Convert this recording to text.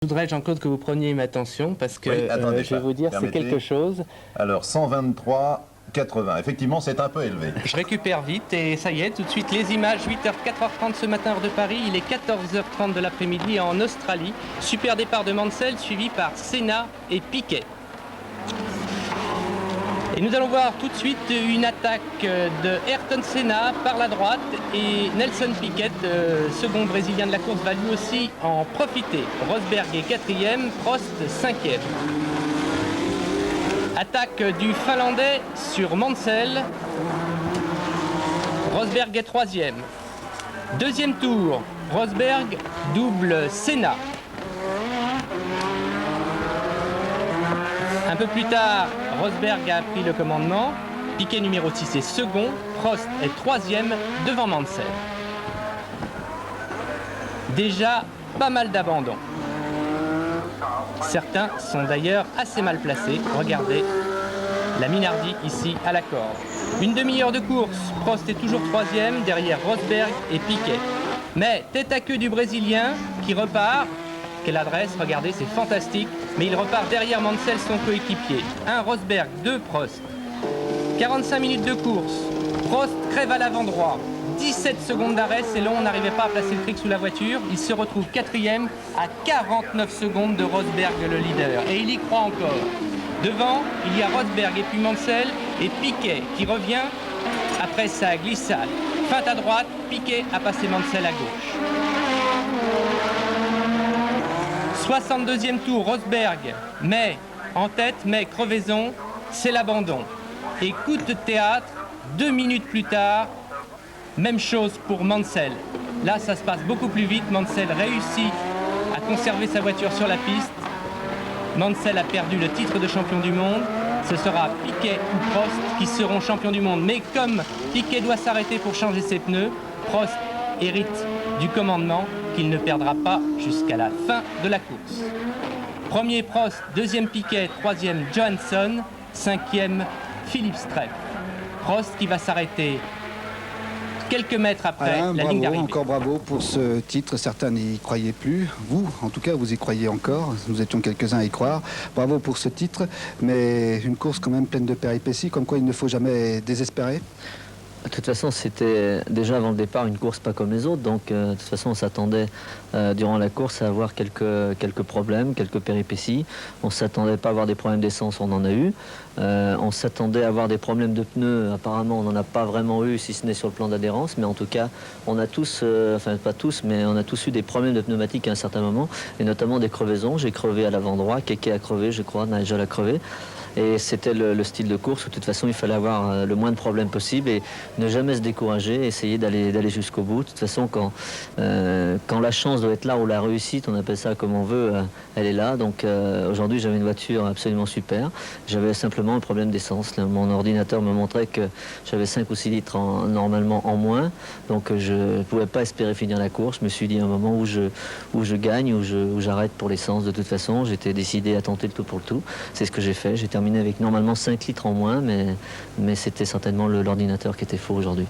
Je voudrais, Jean-Claude, que vous preniez ma attention parce que Oui, attendez, je vais vous dire, c'est quelque chose. Alors, 123,80. Effectivement, c'est un peu élevé. Je récupère vite et ça y est, tout de suite, les images. 8h, 4h30 ce matin, heure de Paris. Il est 14h30 de l'après-midi en Australie. Super départ de Mansell, suivi par Senna et Piquet. Et nous allons voir tout de suite une attaque de Ayrton Senna par la droite et Nelson Piquet, second brésilien de la course, va lui aussi en profiter. Rosberg est 4e, Prost 5e. Attaque du Finlandais sur Mansell. Rosberg est 3e. Deuxième tour, Rosberg double Senna. Un peu plus tard, Rosberg a pris le commandement. Piquet numéro 6 est second. Prost est 3e devant Mansell. Déjà pas mal d'abandon. Certains sont d'ailleurs assez mal placés. Regardez la Minardi ici à la corde. Une demi-heure de course. Prost est toujours 3e derrière Rosberg et Piquet. Mais tête à queue du Brésilien qui repart. Quelle adresse, regardez, c'est fantastique. Mais il repart derrière Mansell, son coéquipier. 1 Rosberg, 2 Prost. 45 minutes de course. Prost crève à l'avant droit. 17 secondes d'arrêt, c'est long, on n'arrivait pas à placer le fric sous la voiture. Il se retrouve 4e à 49 secondes de Rosberg, le leader. Et il y croit encore. Devant, il y a Rosberg et puis Mansell et Piquet qui revient après sa glissade. Feinte à droite, Piquet a passé Mansell à gauche. 62e tour, Rosberg, mais en tête, mais crevaison, c'est l'abandon. Et coup de théâtre, 2 minutes plus tard, même chose pour Mansell. Là, ça se passe beaucoup plus vite. Mansell réussit à conserver sa voiture sur la piste. Mansell a perdu le titre de champion du monde. Ce sera Piquet ou Prost qui seront champions du monde. Mais comme Piquet doit s'arrêter pour changer ses pneus, Prost hérite du commandement qu'il ne perdra pas jusqu'à la fin de la course. Premier Prost, deuxième Piquet, troisième Johansson, cinquième Philippe Streiff. Prost qui va s'arrêter quelques mètres après la ligne d'arrivée. Encore bravo pour ce titre. Certains n'y croyaient plus. Vous, en tout cas, vous y croyez encore. Nous étions quelques-uns à y croire. Bravo pour ce titre. Mais une course quand même pleine de péripéties, comme quoi il ne faut jamais désespérer. De toute façon, c'était déjà avant le départ une course pas comme les autres. Donc, de toute façon, on s'attendait durant la course à avoir quelques problèmes, quelques péripéties. On ne s'attendait pas à avoir des problèmes d'essence, on en a eu. On s'attendait à avoir des problèmes de pneus. Apparemment, on n'en a pas vraiment eu, si ce n'est sur le plan d'adhérence. Mais en tout cas, on a tous, enfin pas tous, mais on a tous eu des problèmes de pneumatique à un certain moment. Et notamment des crevaisons. J'ai crevé à l'avant droit, Keke a crevé, je crois, Nigel a crevé. Et c'était le style de course où de toute façon il fallait avoir le moins de problèmes possible et ne jamais se décourager, essayer d'aller jusqu'au bout. De toute façon, quand la chance doit être là ou la réussite, on appelle ça comme on veut, elle est là. Donc aujourd'hui j'avais une voiture absolument super. J'avais simplement un problème d'essence. Mon ordinateur me montrait que j'avais 5 ou 6 litres normalement en moins. Donc je ne pouvais pas espérer finir la course. Je me suis dit à un moment où je gagne, où j'arrête pour l'essence. De toute façon, j'étais décidé à tenter le tout pour le tout. C'est ce que j'ai fait. J'ai terminé avec normalement 5 litres en moins, mais c'était certainement l'ordinateur qui était faux aujourd'hui.